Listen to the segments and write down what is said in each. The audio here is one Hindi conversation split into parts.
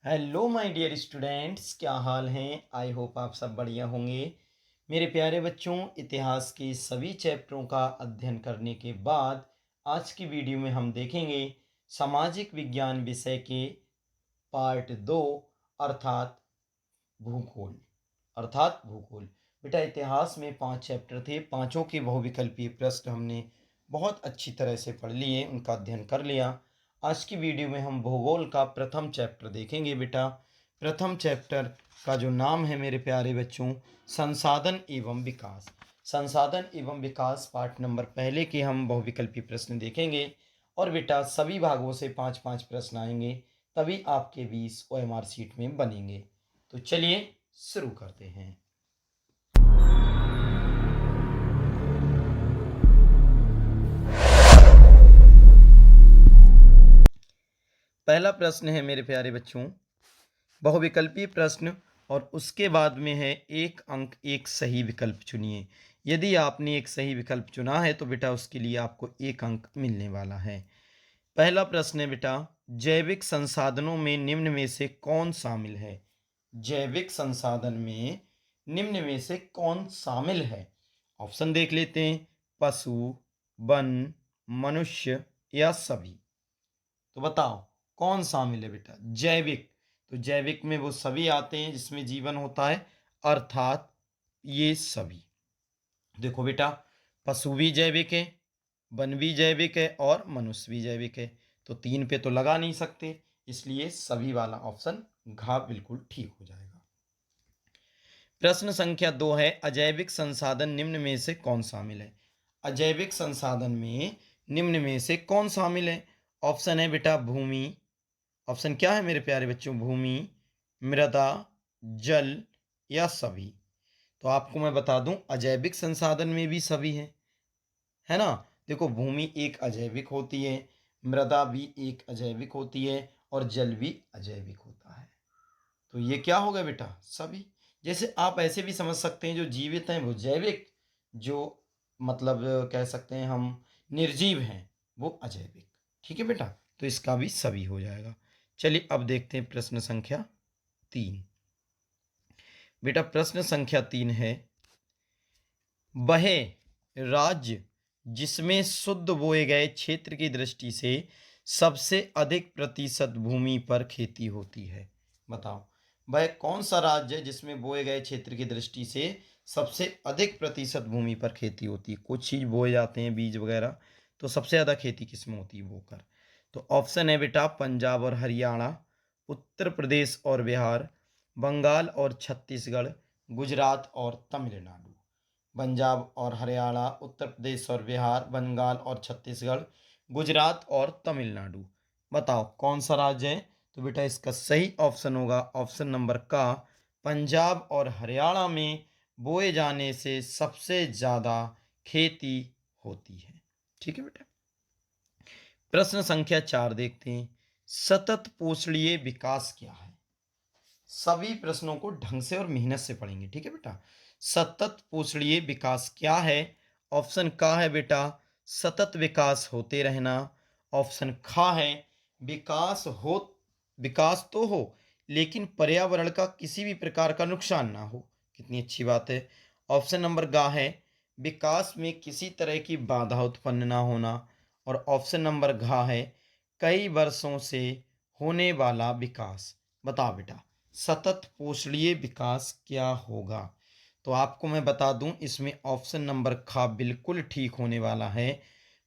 हेलो माय डियर स्टूडेंट्स, क्या हाल हैं। आई होप आप सब बढ़िया होंगे। मेरे प्यारे बच्चों, इतिहास के सभी चैप्टरों का अध्ययन करने के बाद आज की वीडियो में हम देखेंगे सामाजिक विज्ञान विषय के पार्ट 2 अर्थात भूगोल। भूगोल। बेटा, इतिहास में 5 चैप्टर थे, पांचों के बहुविकल्पीय प्रश्न हमने बहुत अच्छी तरह से पढ़ लिए, उनका अध्ययन कर लिया। आज की वीडियो में हम भूगोल का प्रथम चैप्टर देखेंगे। बेटा, प्रथम चैप्टर का जो नाम है मेरे प्यारे बच्चों, संसाधन एवं विकास। संसाधन एवं विकास पार्ट नंबर पहले के हम बहुविकल्पीय प्रश्न देखेंगे। और बेटा, सभी भागों से 5-5 प्रश्न आएंगे, तभी आपके 20 OMR सीट में बनेंगे। तो चलिए शुरू करते हैं। पहला प्रश्न है मेरे प्यारे बच्चों, बहुविकल्पीय प्रश्न, और उसके बाद में है 1 अंक एक सही विकल्प चुनिए। यदि आपने एक सही विकल्प चुना है तो बेटा उसके लिए आपको 1 अंक मिलने वाला है। पहला प्रश्न है बेटा, जैविक संसाधनों में निम्न में से कौन शामिल है। जैविक संसाधन में निम्न में से कौन शामिल है। ऑप्शन देख लेते हैं, पशु, वन, मनुष्य या सभी। तो बताओ कौन शामिल है बेटा। जैविक, तो जैविक में वो सभी आते हैं जिसमें जीवन होता है, अर्थात ये सभी। देखो बेटा, पशु भी जैविक है, वन भी जैविक है और मनुष्य भी जैविक है। तो 3 पे तो लगा नहीं सकते, इसलिए सभी वाला ऑप्शन घ बिल्कुल ठीक हो जाएगा। प्रश्न संख्या 2 है, अजैविक संसाधन निम्न में से कौन शामिल है। अजैविक संसाधन में निम्न में से कौन शामिल है। ऑप्शन है बेटा भूमि। ऑप्शन क्या है मेरे प्यारे बच्चों, भूमि, मृदा, जल या सभी। तो आपको मैं बता दूं, अजैविक संसाधन में भी सभी है ना। देखो, भूमि एक अजैविक होती है, मृदा भी एक अजैविक होती है और जल भी अजैविक होता है। तो ये क्या होगा बेटा, सभी। जैसे आप ऐसे भी समझ सकते हैं, जो जीवित हैं वो जैविक, जो मतलब कह सकते हैं हम निर्जीव हैं वो अजैविक। ठीक है बेटा, तो इसका भी सभी हो जाएगा। चलिए अब देखते हैं प्रश्न संख्या 3। बेटा, प्रश्न संख्या 3 है, वह राज्य जिसमें शुद्ध बोए गए क्षेत्र की दृष्टि से सबसे अधिक प्रतिशत भूमि पर खेती होती है। बताओ, वह कौन सा राज्य है जिसमें बोए गए क्षेत्र की दृष्टि से सबसे अधिक प्रतिशत भूमि पर खेती होती है। कुछ चीज बोए जाते हैं, बीज वगैरह, तो सबसे ज़्यादा खेती किसमें होती है बोकर। तो ऑप्शन है बेटा पंजाब और हरियाणा, उत्तर प्रदेश और बिहार, बंगाल और छत्तीसगढ़, गुजरात और तमिलनाडु। पंजाब और हरियाणा, उत्तर प्रदेश और बिहार, बंगाल और छत्तीसगढ़, गुजरात और तमिलनाडु। बताओ कौन सा राज्य है। तो बेटा इसका सही ऑप्शन होगा ऑप्शन नंबर का, पंजाब और हरियाणा में बोए जाने से सबसे ज़्यादा खेती होती है। ठीक है बेटा। प्रश्न संख्या 4 देखते हैं, सतत पोषणीय विकास क्या है। सभी प्रश्नों को ढंग से और मेहनत से पढ़ेंगे, ठीक है बेटा। सतत पोषणीय विकास क्या है। ऑप्शन का है बेटा सतत विकास होते रहना। ऑप्शन खा है विकास तो हो लेकिन पर्यावरण का किसी भी प्रकार का नुकसान ना हो। कितनी अच्छी बात है। ऑप्शन नंबर गा है, विकास में किसी तरह की बाधा उत्पन्न ना होना। और ऑप्शन नंबर घा है, कई वर्षों से होने वाला विकास। बताओ बेटा, सतत पोषणीय विकास क्या होगा। तो आपको मैं बता दूं, इसमें ऑप्शन नंबर खा बिल्कुल ठीक होने वाला है।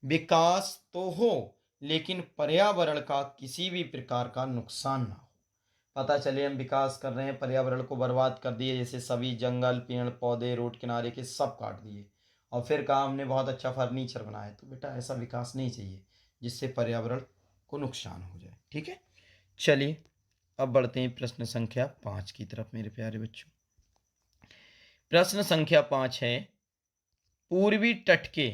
विकास तो हो लेकिन पर्यावरण का किसी भी प्रकार का नुकसान ना हो। पता चले हम विकास कर रहे हैं, पर्यावरण को बर्बाद कर दिए, जैसे सभी जंगल पेड़ पौधे रोड किनारे के सब काट दिए और फिर कहा हमने बहुत अच्छा फर्नीचर बनाया। तो बेटा ऐसा विकास नहीं चाहिए जिससे पर्यावरण को नुकसान हो जाए। ठीक है, चलिए अब बढ़ते हैं प्रश्न संख्या 5 की तरफ मेरे प्यारे बच्चों। प्रश्न संख्या 5 है, पूर्वी तट के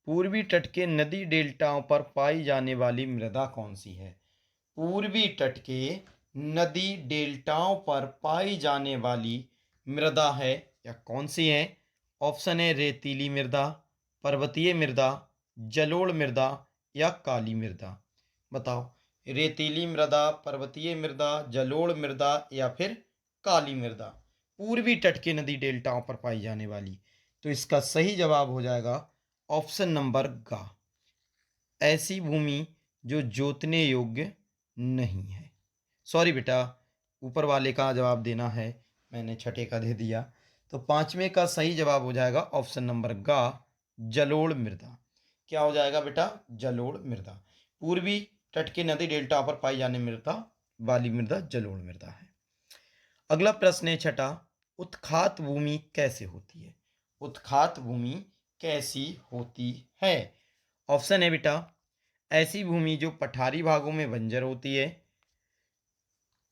पूर्वी तट के नदी डेल्टाओं पर पाई जाने वाली मृदा कौन सी है। पूर्वी तट के नदी डेल्टाओं पर पाई जाने वाली मृदा है या कौन सी है। ऑप्शन है रेतीली मृदा, पर्वतीय मृदा, जलोढ़ मृदा या काली मृदा। बताओ रेतीली मृदा, पर्वतीय मृदा, जलोढ़ मृदा या फिर काली मृदा। पूर्वी तट के नदी डेल्टाओं पर पाई जाने वाली। तो इसका सही जवाब हो जाएगा ऑप्शन नंबर ग, ऐसी भूमि जो जोतने योग्य नहीं है। सॉरी बेटा, ऊपर वाले का जवाब देना है, मैंने छठे का दे दिया। तो पांचवें का सही जवाब हो जाएगा ऑप्शन नंबर ग, जलोढ़ मृदा। क्या हो जाएगा बेटा? जलोढ़ मृदा। पूर्वी तट के नदी डेल्टा पर पाई जाने मृदा वाली मृदा जलोढ़ मृदा है। अगला प्रश्न है छठा, उत्खात भूमि कैसे होती है? उत्खात भूमि कैसी होती है? ऑप्शन है बेटा, ऐसी भूमि जो पठारी भागों में बंजर होती है।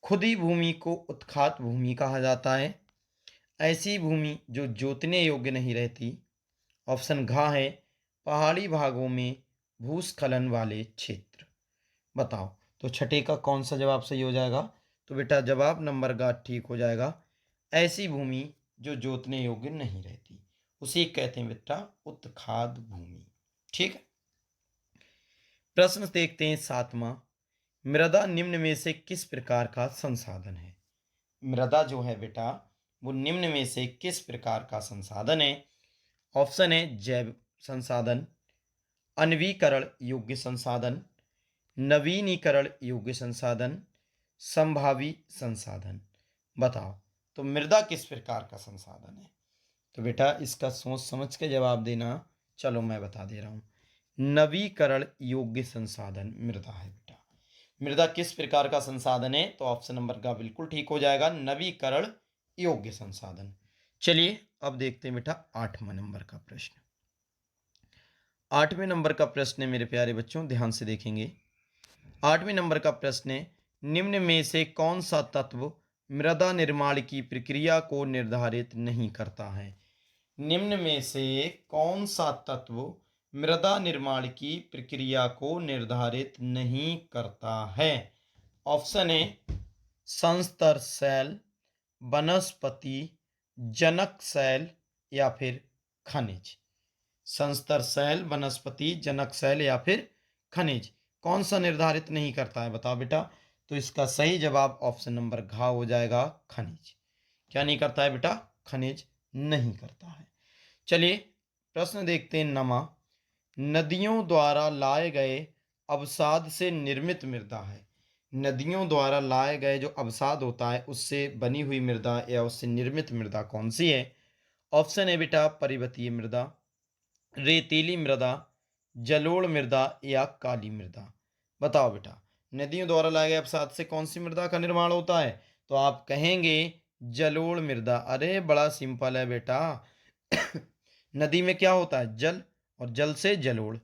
खुदी भूमि को उत्खात भूमि कहा जाता है। ऐसी भूमि जो जोतने योग्य नहीं रहती। ऑप्शन घ है, पहाड़ी भागों में भूस्खलन वाले क्षेत्र। बताओ तो छठे का कौन सा जवाब सही हो जाएगा? तो बेटा जवाब नंबर ग ठीक हो जाएगा, ऐसी भूमि जो जोतने योग्य नहीं रहती, उसे कहते हैं बेटा उत्खात भूमि। ठीक है। प्रश्न देखते हैं सातवां, मृदा निम्न में से किस प्रकार का संसाधन है? मृदा जो है बेटा वो निम्न में से किस प्रकार का संसाधन है? ऑप्शन है जैव संसाधन, अन्वीकरण योग्य संसाधन, नवीनीकरण योग्य संसाधन, संभावी संसाधन। बताओ तो मृदा किस प्रकार का संसाधन है? तो बेटा इसका सोच समझ के जवाब देना। चलो मैं बता दे रहा हूं, नवीकरण योग्य संसाधन मृदा है बेटा। मृदा किस प्रकार का संसाधन है? तो ऑप्शन नंबर का बिल्कुल ठीक हो जाएगा, नवीकरण योग्य संसाधन। चलिए अब देखते हैं बेटा आठवां नंबर का प्रश्न। आठवें नंबर का प्रश्न है मेरे प्यारे बच्चों, ध्यान से देखेंगे। आठवें नंबर का प्रश्न है, निम्न में से कौन सा तत्व मृदा निर्माण की प्रक्रिया को निर्धारित नहीं करता है? निम्न में से कौन सा तत्व मृदा निर्माण की प्रक्रिया को निर्धारित नहीं करता है? ऑप्शन है संस्तर सेल, वनस्पति, जनक सेल या फिर खनिज। संस्तर सेल, वनस्पति, जनक सेल या फिर खनिज, कौन सा निर्धारित नहीं करता है? बताओ बेटा। तो इसका सही जवाब ऑप्शन नंबर घ हो जाएगा, खनिज। क्या नहीं करता है बेटा? खनिज नहीं करता है। चलिए प्रश्न देखते हैं नमा, नदियों द्वारा लाए गए अवसाद से निर्मित मृदा है। नदियों द्वारा लाए गए जो अवसाद होता है उससे बनी हुई मृदा या उससे निर्मित मृदा कौन सी है? ऑप्शन है बेटा पर्वतीय मृदा, रेतीली मृदा, जलोढ़ मृदा या काली मृदा। बताओ बेटा नदियों द्वारा लाए गए अवसाद से कौन सी मृदा का निर्माण होता है? तो आप कहेंगे जलोढ़ मृदा। अरे बड़ा सिंपल है बेटा नदी में क्या होता है? जल, और जल से जलोढ़।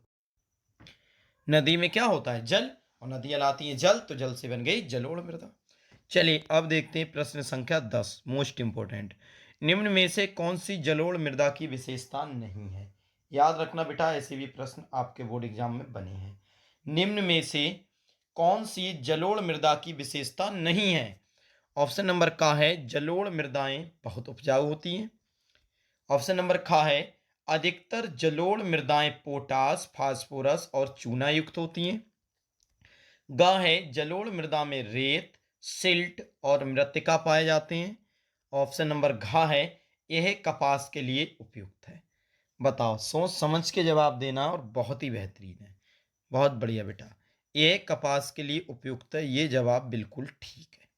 नदी में क्या होता है? जल, और नदियां लाती हैं जल, तो जल से बन गई जलोढ़ मृदा। चलिए अब देखते हैं प्रश्न संख्या 10, मोस्ट इंपोर्टेंट। निम्न में से कौन सी जलोढ़ मृदा की विशेषता नहीं है? याद रखना बेटा ऐसे भी प्रश्न आपके बोर्ड एग्जाम में बने हैं। निम्न में से कौन सी जलोढ़ मृदा की विशेषता नहीं है? ऑप्शन नंबर का है जलोढ़ मृदाएं बहुत उपजाऊ होती हैं। ऑप्शन नंबर खा है अधिकतर जलोढ़ मृदाएं पोटास, फास्फोरस और चूना युक्त होती हैं। ग है जलोढ़ मृदा में रेत, सिल्ट और मृत्तिका पाए जाते हैं। ऑप्शन नंबर घ है यह कपास के लिए उपयुक्त है। बताओ सोच समझ के जवाब देना, और बहुत ही बेहतरीन है, बहुत बढ़िया बेटा। यह कपास के लिए उपयुक्त है, ये जवाब बिल्कुल ठीक है,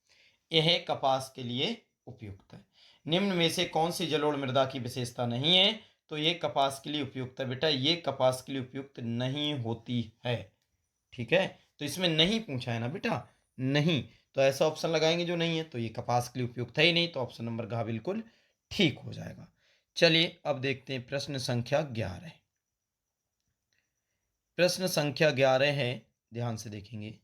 यह कपास के लिए उपयुक्त है। निम्न में से कौन सी जलोढ़ मृदा की विशेषता नहीं है? तो ये कपास के लिए उपयुक्त है बेटा, ये कपास के लिए उपयुक्त नहीं होती है। ठीक है, तो इसमें नहीं पूछा है ना बेटा, नहीं, तो ऐसा ऑप्शन लगाएंगे जो नहीं है, तो ये कपास के लिए उपयुक्त है ही नहीं, तो ऑप्शन नंबर घ बिल्कुल ठीक हो जाएगा। चलिए अब देखते हैं प्रश्न संख्या 11। प्रश्न संख्या 11 है, ध्यान से देखेंगे।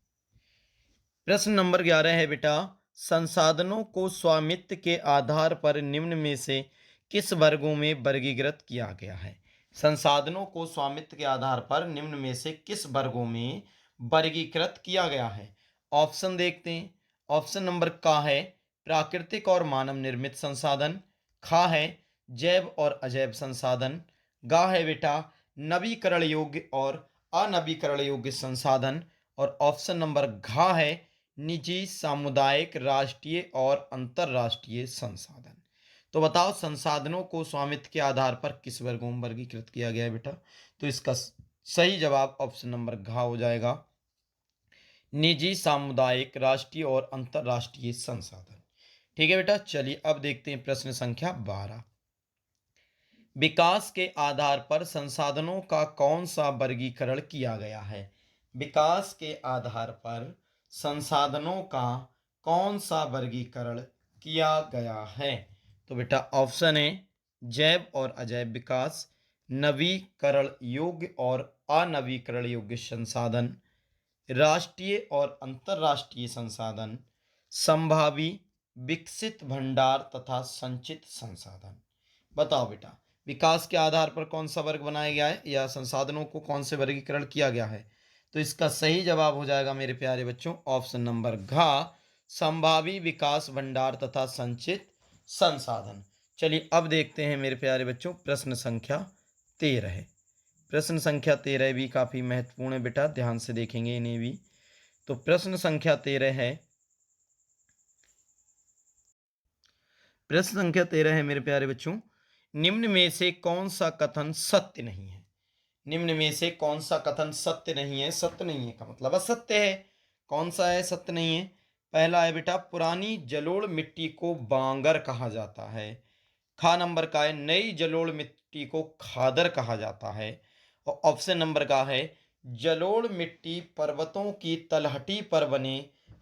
प्रश्न नंबर 11 है बेटा, संसाधनों को स्वामित्व के आधार पर निम्न में से किस वर्गों में वर्गीकृत किया गया है? संसाधनों को स्वामित्व के आधार पर निम्न में से किस वर्गों में वर्गीकृत किया गया है? ऑप्शन देखते हैं। ऑप्शन नंबर का है प्राकृतिक और मानव निर्मित संसाधन, खा है जैव और अजैव संसाधन, गा है बेटा नवीकरण योग्य और अनवीकरण योग्य संसाधन, और ऑप्शन नंबर घ है निजी, सामुदायिक, राष्ट्रीय और अंतर्राष्ट्रीय संसाधन। तो बताओ संसाधनों को स्वामित्व के आधार पर किस वर्गों में वर्गीकृत किया गया है बेटा? तो इसका सही जवाब ऑप्शन नंबर घ हो जाएगा, निजी, सामुदायिक, राष्ट्रीय और अंतर्राष्ट्रीय संसाधन। ठीक है बेटा, चलिए अब देखते हैं प्रश्न संख्या 12। विकास के आधार पर संसाधनों का कौन सा वर्गीकरण किया गया है? विकास के आधार पर संसाधनों का कौन सा वर्गीकरण किया गया है? तो बेटा ऑप्शन है जैव और अजैव विकास, नवीकरण योग्य और अनवीकरण योग्य संसाधन, राष्ट्रीय और अंतर्राष्ट्रीय संसाधन, संभावी, विकसित भंडार तथा संचित संसाधन। बताओ बेटा विकास के आधार पर कौन सा वर्ग बनाया गया है या संसाधनों को कौन से वर्गीकरण किया गया है? तो इसका सही जवाब हो जाएगा मेरे प्यारे बच्चों ऑप्शन नंबर घ, संभावी, विकास भंडार तथा संचित संसाधन। चलिए अब देखते हैं मेरे प्यारे बच्चों प्रश्न संख्या 13। प्रश्न संख्या 13 भी काफी महत्वपूर्ण है बेटा, ध्यान से देखेंगे इन्हें भी। तो प्रश्न संख्या 13 है, प्रश्न संख्या 13 है मेरे प्यारे बच्चों, निम्न में से कौन सा कथन सत्य नहीं है? निम्न में से कौन सा कथन सत्य नहीं है? सत्य नहीं है का मतलब असत्य है। कौन सा है सत्य नहीं है? पहला है बेटा पुरानी जलोढ़ मिट्टी को बांगर कहा जाता है। खा नंबर का है नई जलोढ़ मिट्टी को खादर कहा जाता है। और ऑप्शन नंबर का है जलोढ़ मिट्टी पर्वतों की तलहटी पर बने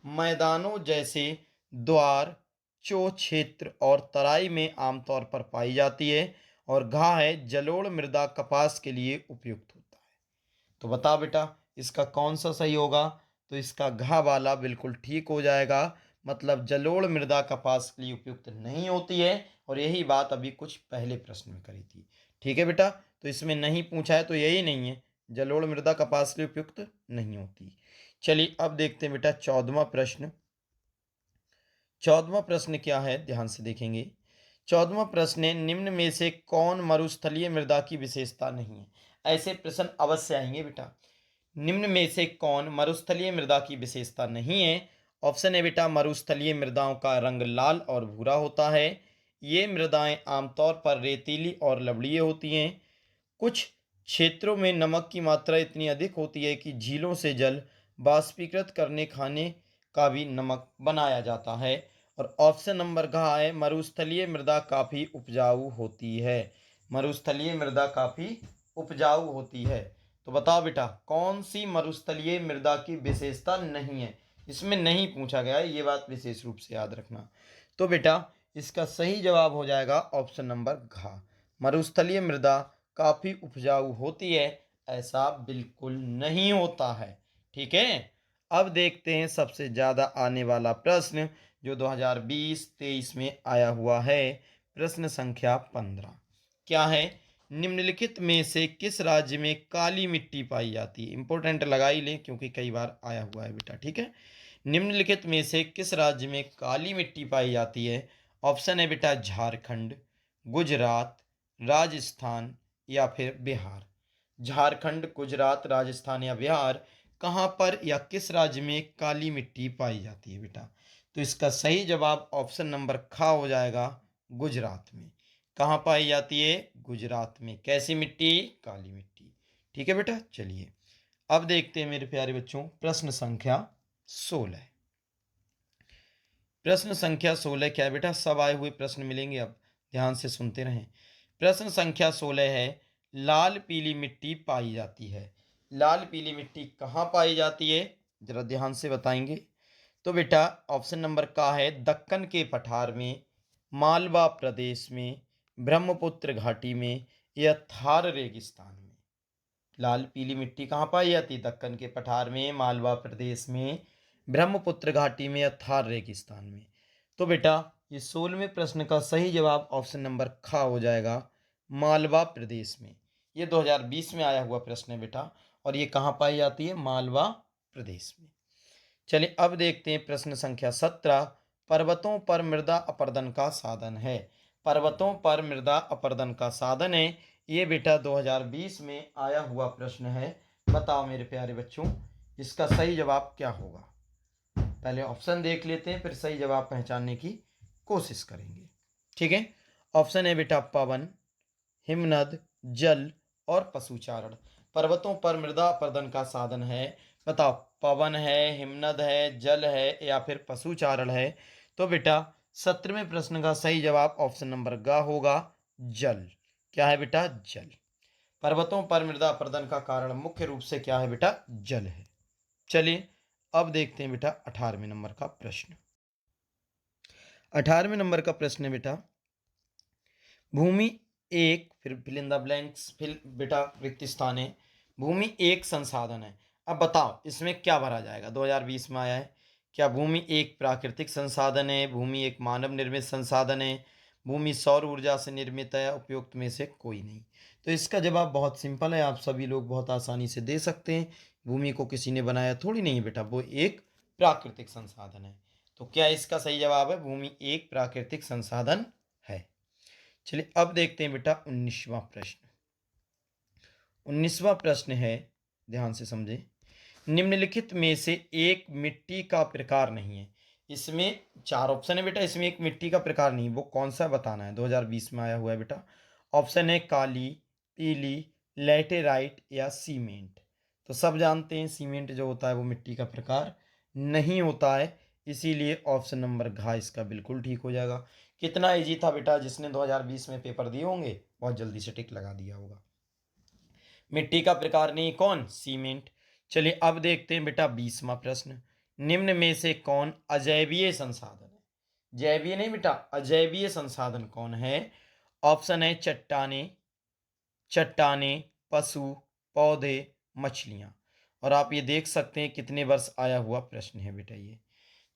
मैदानों जैसे द्वार, चो क्षेत्र और तराई में आमतौर पर पाई जाती है। और घा है जलोढ़ मृदा कपास के लिए उपयुक्त होता है। तो बता बेटा इसका कौन सा सही होगा? तो इसका घा वाला बिल्कुल ठीक हो जाएगा, मतलब जलोढ़ मृदा कपास के लिए उपयुक्त नहीं होती है। और यही बात अभी कुछ पहले प्रश्न में करी थी। ठीक है बेटा, तो इसमें नहीं पूछा है तो यही नहीं है, जलोढ़ मृदा कपास के लिए उपयुक्त नहीं होती। चलिए अब देखते हैं बेटा 14वां प्रश्न। 14वां प्रश्न क्या है ध्यान से देखेंगे। 14वां प्रश्न है निम्न में से कौन मरुस्थलीय मृदा की विशेषता नहीं है? ऐसे प्रश्न अवश्य आएंगे बेटा। निम्न में से कौन मरुस्थलीय मृदा की विशेषता नहीं है? ऑप्शन है बेटा मरुस्थलीय मृदाओं का रंग लाल और भूरा होता है। ये मृदाएं आमतौर पर रेतीली और लवणीय होती हैं। कुछ क्षेत्रों में नमक की मात्रा इतनी अधिक होती है कि झीलों से जल बाष्पीकृत करने खाने का भी नमक बनाया जाता है। और ऑप्शन नंबर घ है मरुस्थलीय मृदा काफ़ी उपजाऊ होती है। मरुस्थलीय मृदा काफ़ी उपजाऊ होती है। तो बताओ बेटा कौन सी मरुस्थलीय मृदा की विशेषता नहीं है? इसमें नहीं पूछा गया है, ये बात विशेष रूप से याद रखना। तो बेटा इसका सही जवाब हो जाएगा ऑप्शन नंबर घ, मरुस्थलीय मृदा काफ़ी उपजाऊ होती है, ऐसा बिल्कुल नहीं होता है। ठीक है, अब देखते हैं सबसे ज़्यादा आने वाला प्रश्न जो 2020-23 में आया हुआ है। प्रश्न संख्या 15 क्या है? निम्नलिखित में से किस राज्य में काली मिट्टी पाई जाती है? इंपॉर्टेंट लगा ही लें क्योंकि कई बार आया हुआ है बेटा। ठीक है, निम्नलिखित में से किस राज्य में काली मिट्टी पाई जाती है? ऑप्शन है बेटा झारखंड, गुजरात, राजस्थान या फिर बिहार। झारखंड, गुजरात, राजस्थान या बिहार कहाँ पर या किस राज्य में काली मिट्टी पाई जाती है बेटा? तो इसका सही जवाब ऑप्शन नंबर ख हो जाएगा, गुजरात में। कहाँ पाई जाती है? गुजरात में। कैसी मिट्टी? काली मिट्टी। ठीक है बेटा, चलिए अब देखते हैं मेरे प्यारे बच्चों प्रश्न संख्या 16। प्रश्न संख्या 16 क्या है बेटा? सब आए हुए प्रश्न मिलेंगे, अब ध्यान से सुनते रहें। प्रश्न संख्या 16 है लाल पीली मिट्टी पाई जाती है। लाल पीली मिट्टी कहाँ पाई जाती है? जरा ध्यान से बताएंगे। तो बेटा ऑप्शन नंबर का है दक्कन के पठार में, मालवा प्रदेश में, ब्रह्मपुत्र घाटी में या थार रेगिस्तान में। लाल पीली मिट्टी कहाँ पाई जाती है? दक्कन के पठार में, मालवा प्रदेश में, ब्रह्मपुत्र घाटी में या थार रेगिस्तान में। तो बेटा ये 16वें प्रश्न का सही जवाब ऑप्शन नंबर ख हो जाएगा, मालवा प्रदेश में। ये 2020 में आया हुआ प्रश्न है बेटा, और ये कहाँ पाई जाती है? मालवा प्रदेश में। चलिए अब देखते हैं प्रश्न संख्या 17। पर्वतों पर मृदा अपरदन का साधन है। पर्वतों पर मृदा अपरदन का साधन है, ये बेटा 2020 में आया हुआ प्रश्न है। बताओ मेरे प्यारे बच्चों इसका सही जवाब क्या होगा? पहले ऑप्शन देख लेते हैं, फिर सही जवाब पहचानने की कोशिश करेंगे। ठीक है, ऑप्शन है बेटा पवन, हिमनद, जल और पशुचारण। पर्वतों पर मृदा अपरदन का साधन है। बताओ, पवन है, हिमनद है, जल है या फिर पशुचारण है? तो बेटा 17वें प्रश्न का सही जवाब ऑप्शन नंबर ग होगा, जल। क्या है बेटा? जल। पर्वतों पर मृदा अपरदन का कारण मुख्य रूप से क्या है बेटा? जल है। चलिए अब देखते हैं बेटा 18वें नंबर का प्रश्न। 18वें नंबर का प्रश्न है बेटा, भूमि एक, फिर fill in the blanks, fill बेटा रिक्त स्थान है। भूमि एक संसाधन है। अब बताओ इसमें क्या भरा जाएगा? 2020 में आया है। क्या भूमि एक प्राकृतिक संसाधन है? भूमि एक मानव निर्मित संसाधन है? भूमि सौर ऊर्जा से निर्मित है? उपयुक्त में से कोई नहीं। तो इसका जवाब बहुत सिंपल है, आप सभी लोग बहुत आसानी से दे सकते हैं। भूमि को किसी ने बनाया थोड़ी नहीं बेटा, वो एक प्राकृतिक संसाधन है। तो क्या इसका सही जवाब है? भूमि एक प्राकृतिक संसाधन है। चलिए अब देखते हैं बेटा 19वां प्रश्न। 19वां प्रश्न है, ध्यान से समझें। निम्नलिखित में से एक मिट्टी का प्रकार नहीं है। इसमें चार ऑप्शन है बेटा, इसमें एक मिट्टी का प्रकार नहीं, वो कौन सा बताना है? 2020 में आया हुआ है बेटा। ऑप्शन है काली, पीली, लैटेराइट या सीमेंट। तो सब जानते हैं सीमेंट जो होता है वो मिट्टी का प्रकार नहीं होता है, इसीलिए ऑप्शन नंबर घ इसका बिल्कुल ठीक हो जाएगा। कितना इजी था बेटा, जिसने 2020 में पेपर दिए होंगे बहुत जल्दी से टिक लगा दिया होगा। मिट्टी का प्रकार नहीं, कौन? सीमेंट। चलिए अब देखते हैं बेटा 20वां प्रश्न। निम्न में से कौन अजैवीय संसाधन है? जैवीय नहीं बेटा, अजैवीय संसाधन कौन है? ऑप्शन है चट्टाने, चट्टाने, पशु, पौधे, मछलियां। और आप ये देख सकते हैं कितने वर्ष आया हुआ प्रश्न है बेटा ये।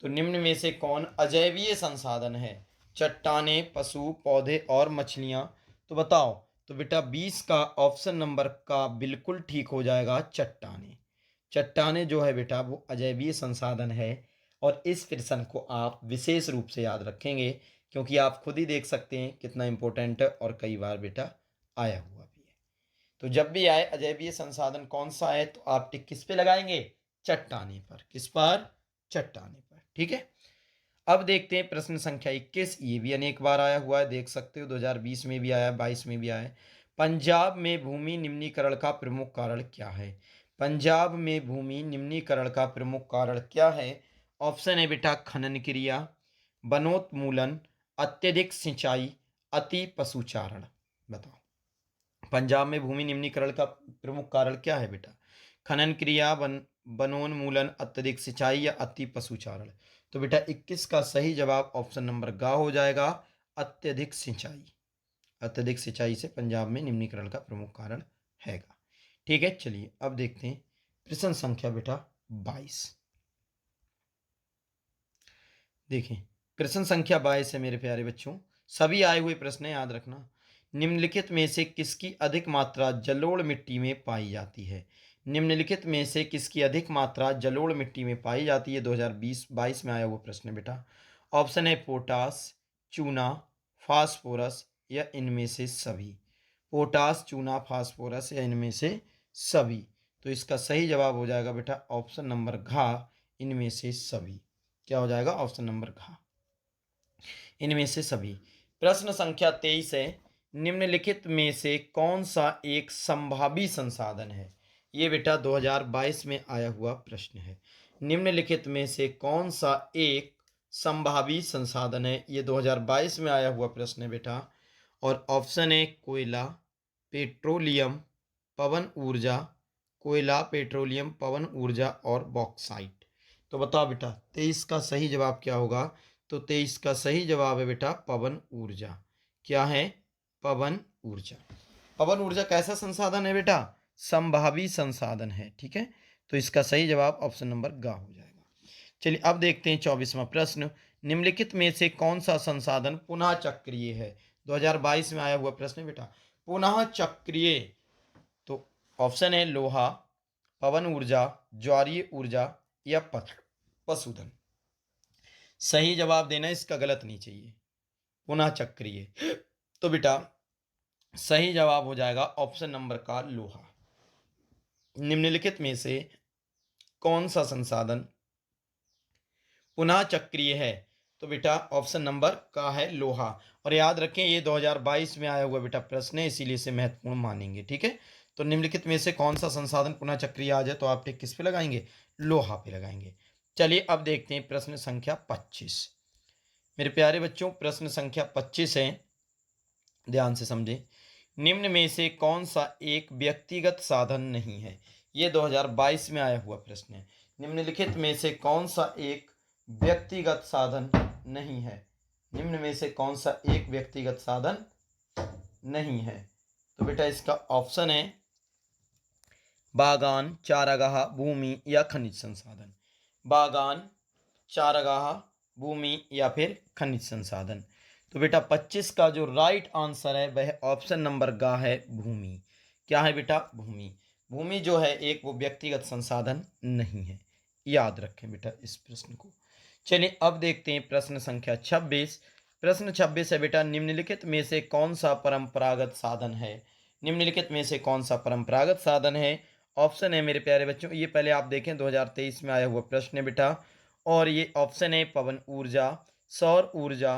तो निम्न में से कौन अजैवीय संसाधन है? चट्टाने, पशु, पौधे और मछलियां। तो बताओ, तो बेटा 20 का ऑप्शन नंबर का बिल्कुल ठीक हो जाएगा, चट्टाने। चट्टाने जो है बेटा वो अजैवीय संसाधन है, और इस प्रश्न को आप विशेष रूप से याद रखेंगे, क्योंकि आप खुद ही देख सकते हैं कितना इंपॉर्टेंट है और कई बार बेटा आया हुआ भी है। तो जब भी आए अजैवीय संसाधन कौन सा है, तो आप टिक किस पे लगाएंगे? चट्टाने पर। किस पर? चट्टाने पर। ठीक है, अब देखते हैं प्रश्न संख्या 21। ये भी अनेक बार आया हुआ है, देख सकते हो 2020 में भी आया है, 22 में भी आया है। पंजाब में भूमि निम्नीकरण का प्रमुख कारण क्या है? पंजाब में भूमि निम्नीकरण का प्रमुख कारण क्या है? ऑप्शन है बेटा खनन क्रिया, वनोन्मूलन, अत्यधिक सिंचाई, अति पशुचारण। बताओ, पंजाब में भूमि निम्नीकरण का प्रमुख कारण क्या है बेटा? खनन क्रिया, वनोन्मूलन, अत्यधिक सिंचाई या अति पशुचारण। तो बेटा 21 का सही जवाब ऑप्शन नंबर ग हो जाएगा, अत्यधिक सिंचाई। अत्यधिक सिंचाई से पंजाब में निम्नीकरण का प्रमुख कारण हैगा। ठीक है, चलिए अब देखते हैं प्रश्न संख्या बेटा 22। देखें, प्रश्न संख्या 22 है मेरे प्यारे बच्चों। सभी आए हुए प्रश्न याद रखना। निम्नलिखित में से किसकी अधिक मात्रा जलोढ़ मिट्टी में पाई जाती है? निम्नलिखित में से किसकी अधिक मात्रा जलोढ़ मिट्टी में पाई जाती है? 2020-22 में आया हुआ प्रश्न बेटा। ऑप्शन है पोटास, चूना, फास्फोरस या इनमें से सभी। पोटास, चूना, फास्फोरस या इनमें से सभी। तो इसका सही जवाब हो जाएगा बेटा ऑप्शन नंबर घ, इनमें से सभी। क्या हो जाएगा? ऑप्शन नंबर घ, इनमें से सभी। प्रश्न संख्या 23 है, निम्नलिखित में से कौन सा एक संभावी संसाधन है? ये बेटा 2022 में आया हुआ प्रश्न है। निम्नलिखित में से कौन सा एक संभावी संसाधन है? ये 2022 में आया हुआ प्रश्न है बेटा। और ऑप्शन है कोयला, पेट्रोलियम, पवन ऊर्जा, कोयला, पेट्रोलियम, पवन ऊर्जा और बॉक्साइट। तो बताओ बेटा 23 का सही जवाब क्या होगा? तो 23 का सही जवाब है बेटा पवन ऊर्जा। क्या है? पवन ऊर्जा। पवन ऊर्जा कैसा संसाधन है बेटा? संभावी संसाधन है। ठीक है, तो इसका सही जवाब ऑप्शन नंबर ग हो जाएगा। चलिए अब देखते हैं 24वां प्रश्न। निम्नलिखित में से कौन सा संसाधन पुनः चक्रीय है? 2022 में आया हुआ प्रश्न है बेटा, पुनः चक्रीय। तो ऑप्शन है लोहा, पवन ऊर्जा, ज्वारीय ऊर्जा या पशुधन। सही जवाब देना, इसका गलत नहीं चाहिए। पुनः चक्रीय, तो बेटा सही जवाब हो जाएगा ऑप्शन नंबर का लोहा। निम्नलिखित में से कौन सा संसाधन पुनः चक्रीय है? तो बेटा ऑप्शन नंबर का है लोहा। और याद रखें ये 2022 में आया हुआ बेटा प्रश्न है, इसीलिए इसे महत्वपूर्ण मानेंगे। ठीक है, तो निम्नलिखित में से कौन सा संसाधन पुनः चक्रीय आ जाए तो आप टिक किस पे लगाएंगे? लोहा पे लगाएंगे। चलिए अब देखते हैं प्रश्न संख्या 25। मेरे प्यारे बच्चों प्रश्न संख्या 25 है, ध्यान से समझें। निम्न में से कौन सा एक व्यक्तिगत साधन नहीं है? ये 2022 में आया हुआ प्रश्न है। निम्नलिखित में से कौन सा एक व्यक्तिगत साधन नहीं है? निम्न में से कौन सा एक व्यक्तिगत साधन नहीं है? तो बेटा इसका ऑप्शन है बागान, चारागाह, भूमि या खनिज संसाधन। बागान, चारागाह, भूमि या फिर खनिज संसाधन। तो बेटा 25 का जो राइट आंसर है वह ऑप्शन नंबर गा है भूमि। क्या है बेटा? भूमि। भूमि जो है एक वो व्यक्तिगत संसाधन नहीं है, याद रखें बेटा इस प्रश्न को। चलिए अब देखते हैं प्रश्न संख्या 26। प्रश्न 26 है बेटा निम्नलिखित में से कौन सा परंपरागत साधन है? निम्नलिखित में से कौन सा परंपरागत साधन है? ऑप्शन है मेरे प्यारे बच्चों, ये पहले आप देखें 2023 में आया हुआ प्रश्न है बेटा, और ये ऑप्शन है पवन ऊर्जा, सौर ऊर्जा,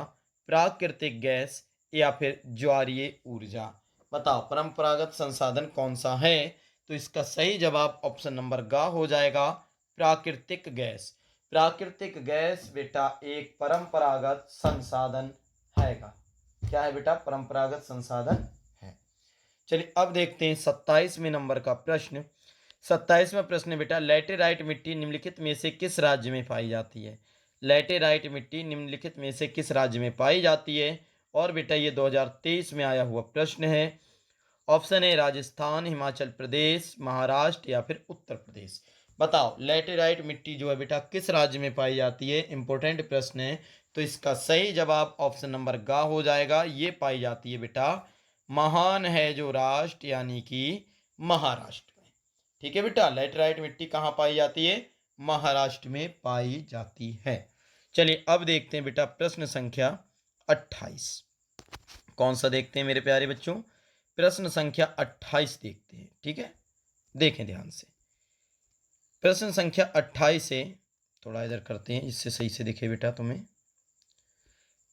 प्राकृतिक गैस या फिर ज्वारीय ऊर्जा। बताओ परंपरागत संसाधन कौन सा है? तो इसका सही जवाब ऑप्शन नंबर गा हो जाएगा, प्राकृतिक गैस। प्राकृतिक गैस बेटा एक परंपरागत संसाधन हैगा। क्या है बेटा? परंपरागत संसाधन है। चलिए अब देखते हैं 27वें नंबर का प्रश्न। 27वां प्रश्न बेटा लैटेराइट मिट्टी निम्नलिखित में से किस राज्य में पाई जाती है? लैटेराइट मिट्टी निम्नलिखित में से किस राज्य में पाई जाती है? और बेटा ये 2023 में आया हुआ प्रश्न है। ऑप्शन है राजस्थान, हिमाचल प्रदेश, महाराष्ट्र या फिर उत्तर प्रदेश। बताओ लैटेराइट मिट्टी जो है बेटा किस राज्य में पाई जाती है? इंपॉर्टेंट प्रश्न है। तो इसका सही जवाब ऑप्शन नंबर गा हो जाएगा, ये पाई जाती है बेटा महान है जो राष्ट्र यानी कि महाराष्ट्र में। ठीक है बेटा, लैटेराइट मिट्टी कहाँ पाई जाती है? महाराष्ट्र में पाई जाती है। चलिए अब देखते हैं बेटा प्रश्न संख्या 28। कौन सा देखते हैं मेरे प्यारे बच्चों? प्रश्न संख्या 28 देखते हैं। ठीक है, देखें ध्यान से। प्रश्न संख्या 28 है, थोड़ा इधर करते हैं इससे सही से दिखे बेटा तुम्हें।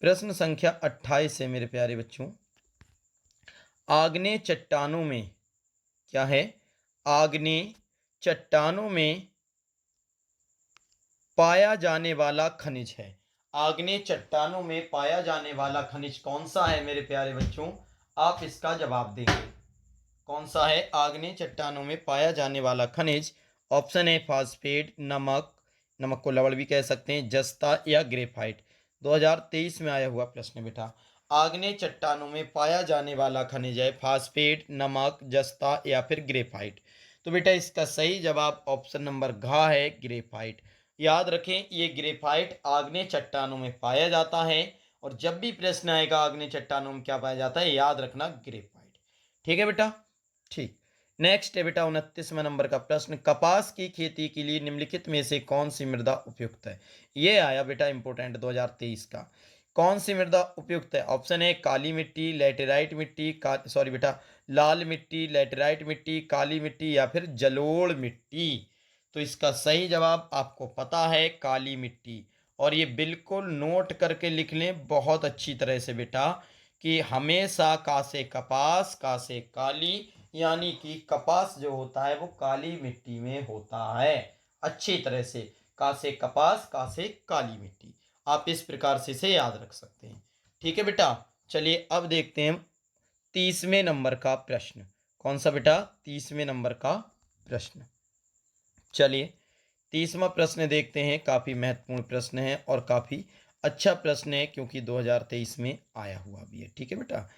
प्रश्न संख्या 28 है मेरे प्यारे बच्चों, आग्नेय चट्टानों में क्या है? आग्नेय चट्टानों में पाया जाने वाला खनिज है। आग्नेय चट्टानों में पाया जाने वाला खनिज कौन सा है मेरे प्यारे बच्चों? आप इसका जवाब देंगे। कौन सा है आग्नेय चट्टानों में पाया जाने वाला खनिज? ऑप्शन है फास्फेट, नमक, नमक को लवण भी कह सकते हैं, जस्ता या ग्रेफाइट। 2023 में आया हुआ प्रश्न बेटा, आग्नेय चट्टानों में पाया जाने वाला खनिज है फास्फेट, नमक, जस्ता या फिर ग्रेफाइट। तो बेटा इसका सही जवाब ऑप्शन नंबर घ है, ग्रेफाइट। याद रखें ये ग्रेफाइट आग्नेय चट्टानों में पाया जाता है, और जब भी प्रश्न आएगा आग्नेय चट्टानों में क्या पाया जाता है, याद रखना ग्रेफाइट। ठीक है बेटा, ठीक। नेक्स्ट है बेटा 29वां नंबर का प्रश्न, कपास की खेती के लिए निम्नलिखित में से कौन सी मृदा उपयुक्त है? ये आया बेटा इंपोर्टेंट 2023 का। कौन सी मृदा उपयुक्त है? ऑप्शन है काली मिट्टी, लैटेराइट मिट्टी, सॉरी बेटा लाल मिट्टी, लैटेराइट मिट्टी, काली मिट्टी या फिर जलोढ़ मिट्टी। तो इसका सही जवाब आपको पता है काली मिट्टी। और ये बिल्कुल नोट करके लिख लें बहुत अच्छी तरह से बेटा, कि हमेशा का से कपास, का से काली, यानी कि कपास जो होता है वो काली मिट्टी में होता है। अच्छी तरह से का से कपास, का से काली मिट्टी, आप इस प्रकार से इसे याद रख सकते हैं। ठीक है बेटा, चलिए अब देखते हैं 30वें नंबर का प्रश्न। कौन सा बेटा? 30वें नंबर का प्रश्न। चलिए 30वां प्रश्न देखते हैं, काफ़ी महत्वपूर्ण प्रश्न है और काफ़ी अच्छा प्रश्न है क्योंकि 2023 में आया हुआ भी है। ठीक है बेटा,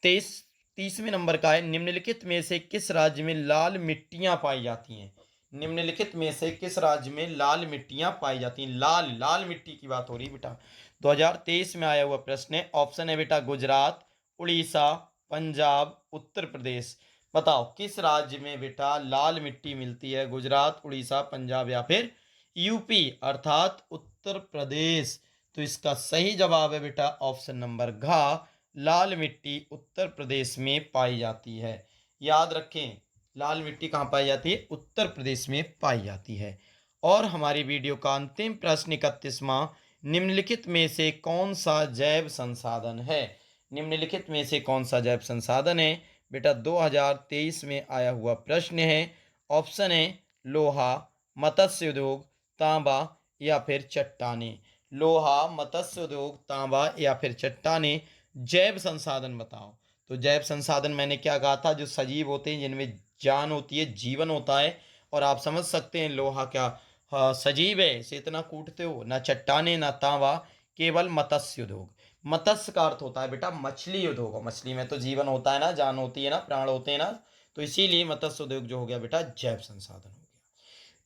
30वें नंबर का है, निम्नलिखित में से किस राज्य में लाल मिट्टियां पाई जाती हैं? निम्नलिखित में से किस राज्य में लाल मिट्टियां पाई जाती हैं? लाल लाल मिट्टी की बात हो रही है बेटा, 2023 में आया हुआ प्रश्न है। ऑप्शन है बेटा गुजरात, उड़ीसा, पंजाब, उत्तर प्रदेश। बताओ किस राज्य में बेटा लाल मिट्टी मिलती है? गुजरात, उड़ीसा, पंजाब या फिर यूपी अर्थात उत्तर प्रदेश। तो इसका सही जवाब है बेटा ऑप्शन नंबर घ, लाल मिट्टी उत्तर प्रदेश में पाई जाती है। याद रखें लाल मिट्टी कहाँ पाई जाती है? उत्तर प्रदेश में पाई जाती है। और हमारी वीडियो का अंतिम प्रश्न 31वां, निम्नलिखित में से कौन सा जैव संसाधन है? निम्नलिखित में से कौन सा जैव संसाधन है? बेटा 2023 में आया हुआ प्रश्न है। ऑप्शन है लोहा, मत्स्य उद्योग, तांबा या फिर चट्टानें। लोहा, मत्स्य उद्योग, तांबा या फिर चट्टानें। जैव संसाधन बताओ। तो जैव संसाधन मैंने क्या कहा था? जो सजीव होते हैं, जिनमें जान होती है, जीवन होता है। और आप समझ सकते हैं लोहा क्या सजीव है, इसे इतना कूटते हो ना। चट्टाने ना तांबा, केवल मत्स्य उद्योग। मत्स्य का अर्थ होता है बेटा मछली उद्योग, मछली में तो जीवन होता है ना, जान होती है ना, प्राण होते हैं ना, तो इसीलिए मत्स्य उद्योग जो हो गया बेटा जैव संसाधन हो गया।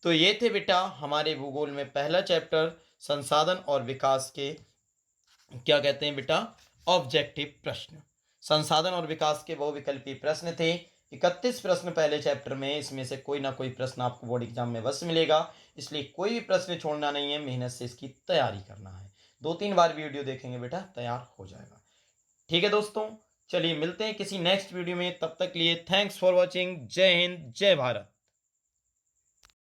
तो ये थे बेटा हमारे भूगोल में पहला चैप्टर, संसाधन और विकास के क्या कहते हैं बेटा, ऑब्जेक्टिव प्रश्न। संसाधन और विकास के बहुविकल्पी प्रश्न थे। 31 प्रश्न पहले चैप्टर में, इसमें से कोई ना कोई प्रश्न आपको बोर्ड एग्जाम में अवश्य मिलेगा, इसलिए कोई भी प्रश्न छोड़ना नहीं है, मेहनत से इसकी तैयारी करना है। 2-3 बार वीडियो देखेंगे बेटा तैयार हो जाएगा। ठीक है दोस्तों, चलिए मिलते हैं किसी नेक्स्ट वीडियो में, तब तक लिए थैंक्स फॉर वॉचिंग। जय हिंद, जय भारत।